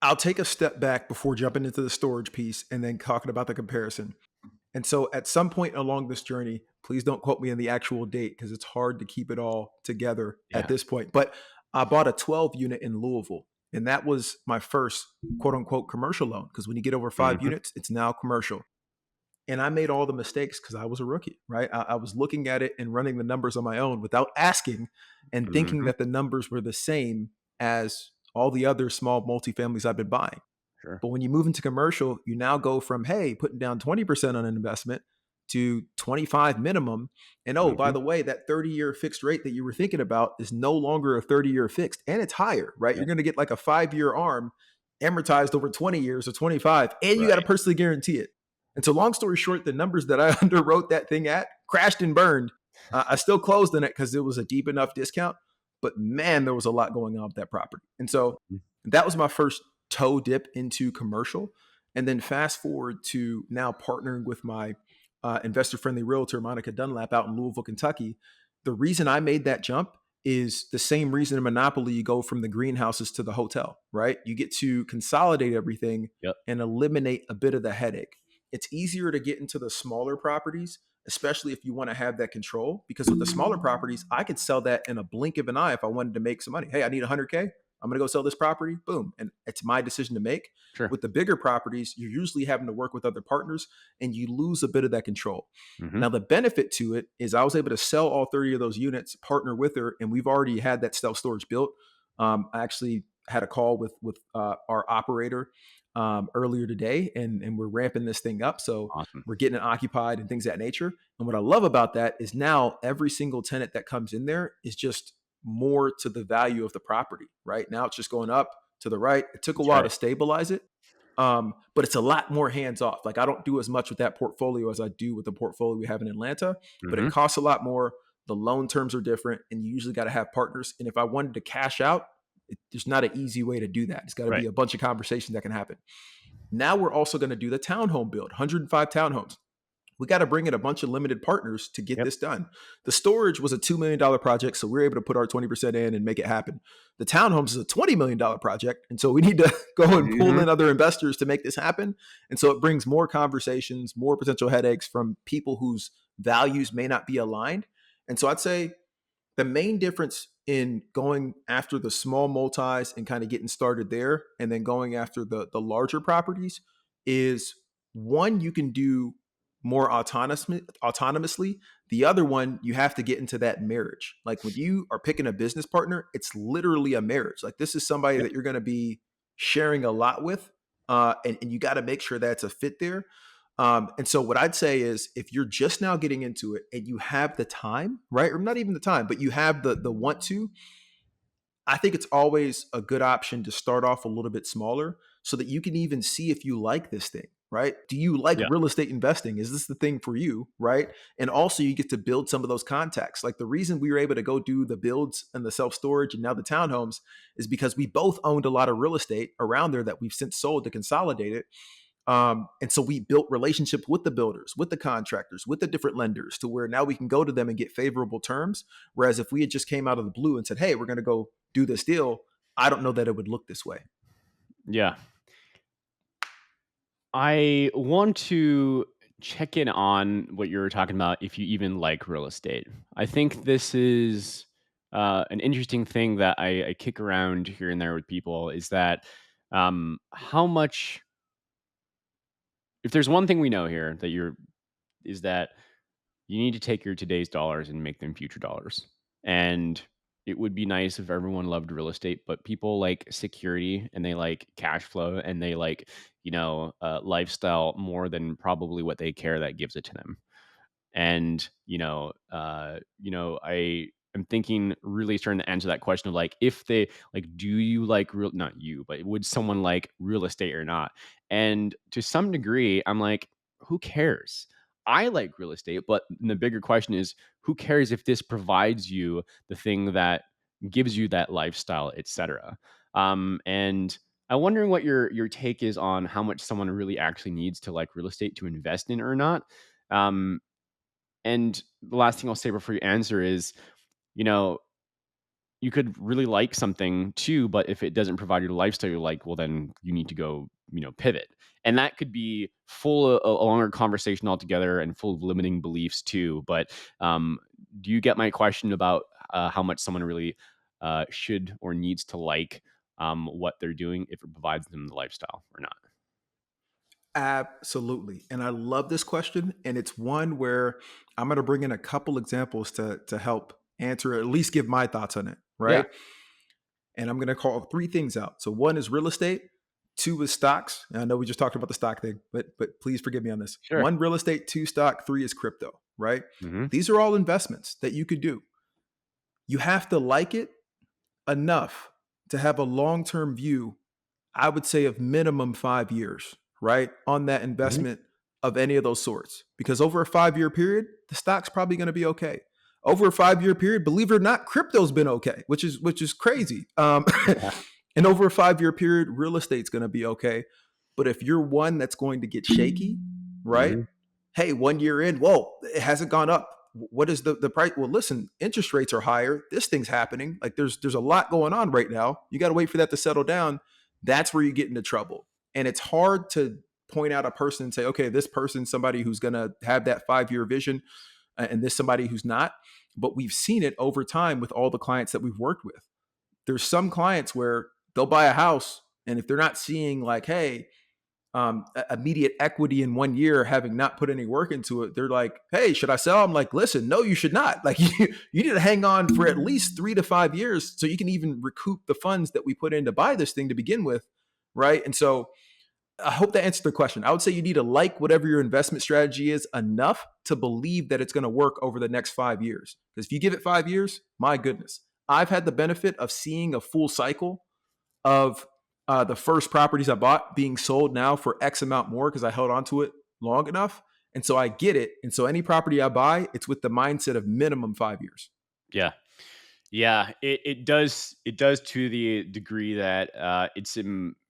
Speaker 1: I'll take a step back before jumping into the storage piece and then talking about the comparison. And so at some point along this journey, please don't quote me on the actual date because it's hard to keep it all together at
Speaker 3: Yeah.
Speaker 1: this point. But I bought a 12 unit in Louisville, and that was my first quote unquote commercial loan, because when you get over 5 units, it's now commercial. And I made all the mistakes because I was a rookie, right? I was looking at it and running the numbers on my own without asking, and thinking
Speaker 3: Hmm.
Speaker 1: that the numbers were the same as all the other small multifamilies I've been buying.
Speaker 3: Sure.
Speaker 1: But when you move into commercial, you now go from, hey, putting down 20% on an investment to 25 minimum. And oh, by
Speaker 3: Hmm.
Speaker 1: the way, that 30-year fixed rate that you were thinking about is no longer a 30-year fixed, and it's higher, right? You're
Speaker 3: Yep.
Speaker 1: going to get like a 5-year arm amortized over 20 years or 25, and you got to
Speaker 3: Right.
Speaker 1: personally guarantee it. And so, long story short, the numbers that I underwrote that thing at crashed and burned. I still closed on it because it was a deep enough discount, but man, there was a lot going on with that property. And so that was my first toe dip into commercial. And then fast forward to now partnering with my investor friendly realtor, Monica Dunlap, out in Louisville, Kentucky. The reason I made that jump is the same reason in Monopoly you go from the greenhouses to the hotel, right? You get to consolidate everything
Speaker 3: Yep.
Speaker 1: and eliminate a bit of the headache. It's easier to get into the smaller properties, especially if you want to have that control. Because with the smaller properties, I could sell that in a blink of an eye if I wanted to make some money. Hey, I need 100K. I'm going to go sell this property. Boom. And it's my decision to make.
Speaker 3: Sure.
Speaker 1: With the bigger properties, you're usually having to work with other partners, and you lose a bit of that control.
Speaker 3: Hmm.
Speaker 1: Now, the benefit to it is I was able to sell all 30 of those units, partner with her, and we've already had that self storage built. I actually had a call with our operator earlier today, and we're ramping this thing up. So
Speaker 3: Awesome.
Speaker 1: we're getting it occupied and things of that nature. And what I love about that is now every single tenant that comes in there is just more to the value of the property. Right now, it's just going up to the right. It took a
Speaker 3: That's
Speaker 1: while
Speaker 3: right.
Speaker 1: to stabilize it, but it's a lot more hands off. Like I don't do as much with that portfolio as I do with the portfolio we have in Atlanta, but it
Speaker 3: Hmm.
Speaker 1: costs a lot more. The loan terms are different, and you usually got to have partners. And if I wanted to cash out, there's not an easy way to do that. It's got to be
Speaker 3: Right.
Speaker 1: a bunch of conversations that can happen. Now we're also going to do the townhome build, 105 townhomes. We got to bring in a bunch of limited partners to get
Speaker 3: Yep.
Speaker 1: this done. The storage was a $2 million project, so we are able to put our 20% in and make it happen. The townhomes is a $20 million project, and so we need to go and pull
Speaker 3: Hmm.
Speaker 1: in other investors to make this happen. And so it brings more conversations, more potential headaches from people whose values may not be aligned. And so I'd say the main difference in going after the small multis and kind of getting started there, and then going after the larger properties, is one, you can do more autonomously The other one, you have to get into that marriage. Like when you are picking a business partner, it's literally a marriage. Like this is somebody
Speaker 3: Yep.
Speaker 1: that you're going to be sharing a lot with, and you got to make sure that's a fit there. And so what I'd say is if you're just now getting into it and you have the time, right? Or not even the time, but you have the want to, I think it's always a good option to start off a little bit smaller so that you can even see if you like this thing, right? Do you like
Speaker 3: Yeah.
Speaker 1: real estate investing? Is this the thing for you, right? And also, you get to build some of those contacts. Like the reason we were able to go do the builds and the self storage and now the townhomes is because we both owned a lot of real estate around there that we've since sold to consolidate it. And so we built relationships with the builders, with the contractors, with the different lenders to where now we can go to them and get favorable terms. Whereas if we had just came out of the blue and said, hey, we're going to go do this deal, I don't know that it would look this way.
Speaker 3: Yeah. I want to check in on what you were talking about if you even like real estate. I think this is an interesting thing that I kick around here and there with people is that how much, if there's one thing we know here that is that you need to take your today's dollars and make them future dollars. And it would be nice if everyone loved real estate, but people like security and they like cash flow and they like, lifestyle more than probably what they care that gives it to them. And I am thinking really starting to answer that question of like if they like, do you like real, not you, but would someone like real estate or not? And to some degree I'm like, who cares? I like real estate, but the bigger question is, who cares if this provides you the thing that gives you that lifestyle, etc. And I'm wondering what your take is on how much someone really actually needs to like real estate to invest in or not. um and the last thing I'll say before you answer is, you know, you could really like something too, but if it doesn't provide you the lifestyle you like, well, then you need to go, pivot. And that could be full of a longer conversation altogether and full of limiting beliefs too. But do you get my question about how much someone really should or needs to like what they're doing if it provides them the lifestyle or not?
Speaker 1: Absolutely. And I love this question. And it's one where I'm going to bring in a couple examples to help answer, or at least give my thoughts on it.
Speaker 3: Yeah,
Speaker 1: Right. And I'm going to call three things out. So one is real estate, two is stocks. And I know we just talked about the stock thing, but please forgive me on this.
Speaker 3: sure.
Speaker 1: One, real estate, two, stock, three is crypto, right?
Speaker 3: Hmm.
Speaker 1: These are all investments that you could do. You have to like it enough to have a long-term view, I would say of minimum 5 years, right? On that
Speaker 3: Hmm.
Speaker 1: investment of any of those sorts. Because over a 5 year period, the stock's probably going to be okay. Over a 5 year period, believe it or not, crypto's been okay, which is crazy. And over a 5 year period, real estate's going to be okay. But if you're one that's going to get shaky, right?
Speaker 3: Hmm.
Speaker 1: Hey, 1 year in, whoa, it hasn't gone up. What is the price? Well, listen, interest rates are higher. This thing's happening. Like there's a lot going on right now. You got to wait for that to settle down. That's where you get into trouble. And it's hard to point out a person and say, okay, this person's somebody who's going to have that 5 year vision, and this somebody who's not. But we've seen it over time with all the clients that we've worked with. There's some clients where they'll buy a house, and if they're not seeing like, hey, immediate equity in 1 year, having not put any work into it, they're like, hey, should I sell? I'm like, listen, no, you should not. Like you need to hang on for at least 3 to 5 years so you can even recoup the funds that we put in to buy this thing to begin with. Right. And so I hope that answered the question. I would say you need to like whatever your investment strategy is enough to believe that it's going to work over the next 5 years. Because if you give it 5 years, my goodness, I've had the benefit of seeing a full cycle of the first properties I bought being sold now for X amount more because I held on to it long enough. And so I get it. And so any property I buy, it's with the mindset of minimum 5 years.
Speaker 3: Yeah. Yeah, it does to the degree that it's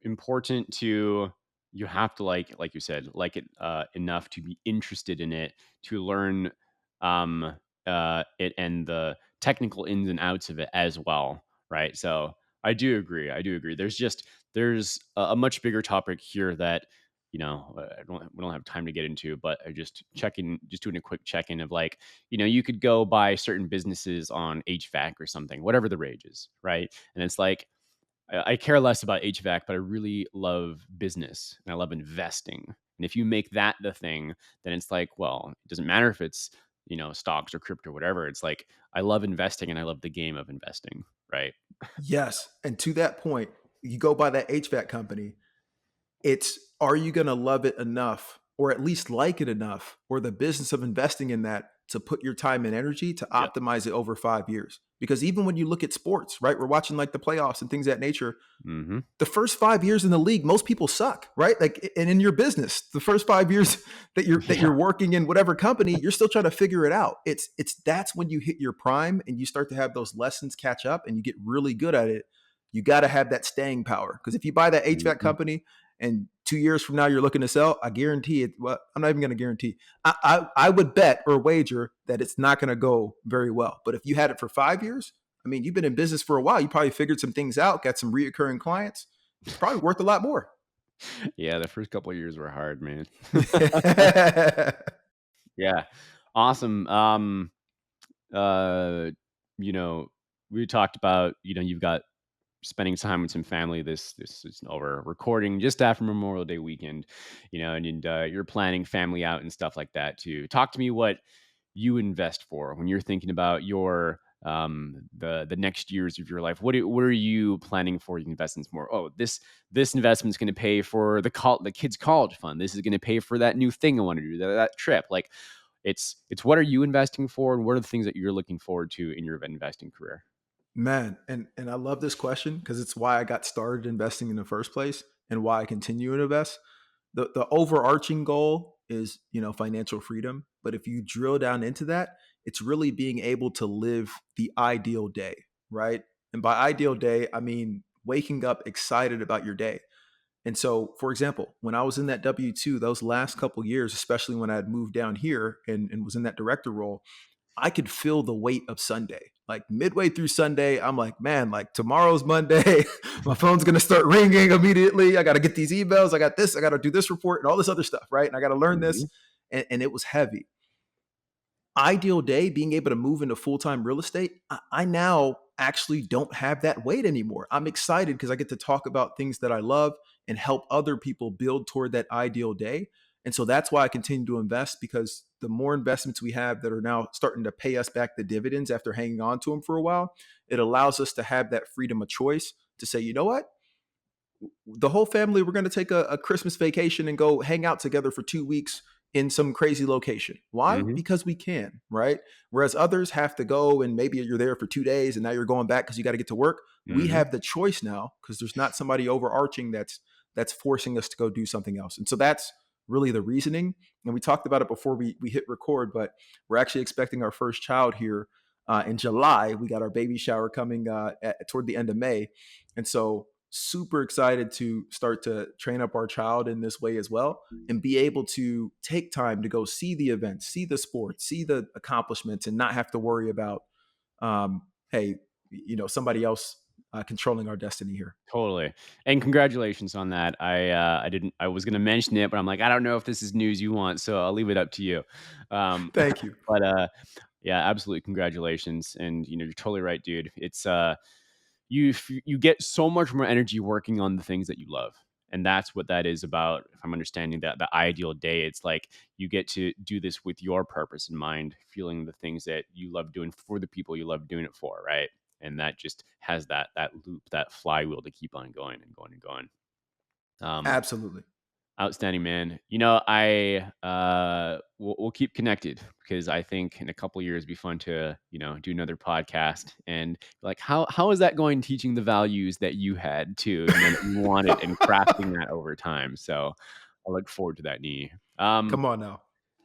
Speaker 3: important to, you have to like you said, like it enough to be interested in it, to learn um it and the technical ins and outs of it as well, right? So I do agree. There's a much bigger topic here that we don't have time to get into, but I just doing a quick check in of like, you could go buy certain businesses on HVAC or something, whatever the rage is, right? And it's like, I care less about HVAC, but I really love business and I love investing. And if you make that the thing, then it's like, well, it doesn't matter if it's stocks or crypto, whatever. It's like I love investing and I love the game of investing, right?
Speaker 1: Yes. And to that point, you go by that HVAC company. It's, are you going to love it enough or at least like it enough, or the business of investing in that, to put your time and energy to
Speaker 3: Yep.
Speaker 1: optimize it over 5 years? Because even when you look at sports, right, we're watching like the playoffs and things of that nature.
Speaker 3: Mm-hmm.
Speaker 1: The first 5 years in the league, most people suck, right? Like, and in your business, the first 5 years that
Speaker 3: Yeah.
Speaker 1: you're working in whatever company, you're still trying to figure it out. It's that's when you hit your prime and you start to have those lessons catch up and you get really good at it. You got to have that staying power, because if you buy that HVAC
Speaker 3: Mm-hmm.
Speaker 1: company and 2 years from now you're looking to sell, I guarantee it. Well, I'm not even going to guarantee. I would bet or wager that it's not going to go very well. But if you had it for 5 years, I mean, you've been in business for a while. You probably figured some things out, got some reoccurring clients. It's probably worth a lot more.
Speaker 3: Yeah, the first couple of years were hard, man. Yeah. Awesome. Uh, you know, we talked about, you've got spending time with some family. This is over recording just after Memorial Day weekend, and you're planning family out and stuff like that too. Talk to me what you invest for when you're thinking about your the next years of your life. What are you planning for your investments more? Oh, this investment is going to pay for the kids college fund. This is going to pay for that new thing I want to do, that trip. Like it's what are you investing for, and what are the things that you're looking forward to in your investing career?
Speaker 1: Man, and I love this question because it's why I got started investing in the first place and why I continue to invest. The overarching goal is, financial freedom, but if you drill down into that, it's really being able to live the ideal day, right? And by ideal day, I mean waking up excited about your day. And so, for example, when I was in that W-2, those last couple years, especially when I had moved down here and was in that director role, I could feel the weight of Sunday. Like midway through Sunday, I'm like, man, like tomorrow's Monday. My phone's going to start ringing immediately. I got to get these emails. I got this. I got to do this report and all this other stuff. Right. And I got to learn this.
Speaker 3: Mhm.
Speaker 1: And it was heavy. Ideal day, being able to move into full-time real estate, I now actually don't have that weight anymore. I'm excited because I get to talk about things that I love and help other people build toward that ideal day. And so that's why I continue to invest, because the more investments we have that are now starting to pay us back the dividends after hanging on to them for a while, it allows us to have that freedom of choice to say, you know what? The whole family, we're going to take a Christmas vacation and go hang out together for 2 weeks in some crazy location. Why?
Speaker 3: Mhm.
Speaker 1: Because we can, right? Whereas others have to go and maybe you're there for 2 days and now you're going back because you got to get to work. We
Speaker 3: Mhm.
Speaker 1: have the choice now because there's not somebody overarching that's forcing us to go do something else. And so that's really the reasoning. And we talked about it before we hit record, but we're actually expecting our first child here in July. We got our baby shower coming toward the end of May. And so super excited to start to train up our child in this way as well, and be able to take time to go see the events, see the sports, see the accomplishments, and not have to worry about, hey, somebody else controlling our destiny here.
Speaker 3: Totally. And congratulations on that. I was gonna mention it, but I'm like, I don't know if this is news you want, so I'll leave it up to you. Um,
Speaker 1: Thank you.
Speaker 3: but yeah, absolutely congratulations. And you're totally right, dude. It's you get so much more energy working on the things that you love. And that's what that is about. If I'm understanding that the ideal day, it's like you get to do this with your purpose in mind, feeling the things that you love doing for the people you love doing it for, right? And that just has that loop, that flywheel to keep on going and going and going. Um,
Speaker 1: Absolutely.
Speaker 3: Outstanding, man. We'll keep connected because I think in a couple of years it'd be fun to do another podcast and like how is that going teaching the values that you had too, that you wanted and crafting that over time. So I look forward to that, knee.
Speaker 1: Come on now.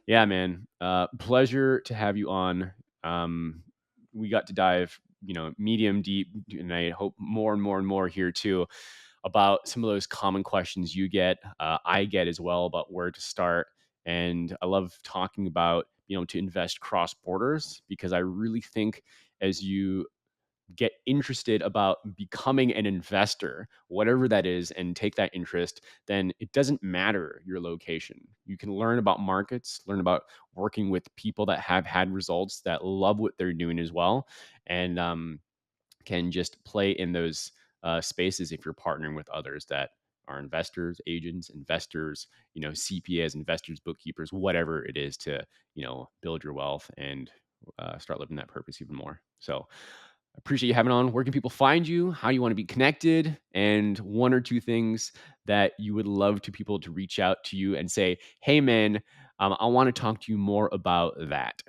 Speaker 3: Yeah, man. Pleasure to have you on. We got to dive, medium deep, and I hope more and more and more here too about some of those common questions you get, I get as well about where to start. And I love talking about, to invest cross borders because I really think as you get interested about becoming an investor, whatever that is, and take that interest, then it doesn't matter your location. You can learn about markets, learn about working with people that have had results, that love what they're doing as well, and can just play in those spaces if you're partnering with others that our investors, agents, investors, CPAs, investors, bookkeepers, whatever it is to, build your wealth and start living that purpose even more. So I appreciate you having on. Where can people find you? How you want to be connected? And one or two things that you would love to people to reach out to you and say, hey, man, I want to talk to you more about that.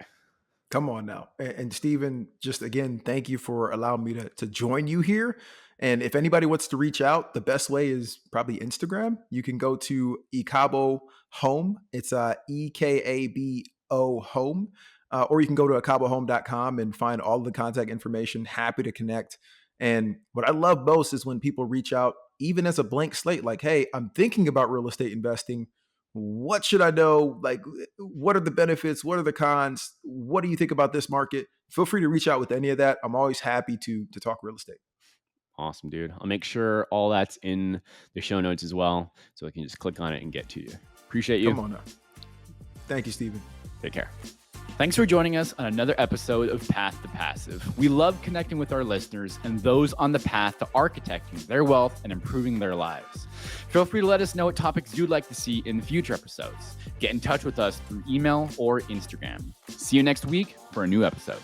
Speaker 1: Come on now. And Stephen, just again, thank you for allowing me to join you here. And if anybody wants to reach out, the best way is probably Instagram. You can go to eKabo Home. It's EKABO Home. Or you can go to ekabohome.com and find all the contact information. Happy to connect. And what I love most is when people reach out, even as a blank slate, like, hey, I'm thinking about real estate investing. What should I know? Like, what are the benefits? What are the cons? What do you think about this market? Feel free to reach out with any of that. I'm always happy to talk real estate.
Speaker 3: Awesome, dude. I'll make sure all that's in the show notes as well, so I can just click on it and get to you. Appreciate you.
Speaker 1: Come on now. Thank you, Stephen.
Speaker 3: Take care.
Speaker 2: Thanks for joining us on another episode of Path to Passive. We love connecting with our listeners and those on the path to architecting their wealth and improving their lives. Feel free to let us know what topics you'd like to see in future episodes. Get in touch with us through email or Instagram. See you next week for a new episode.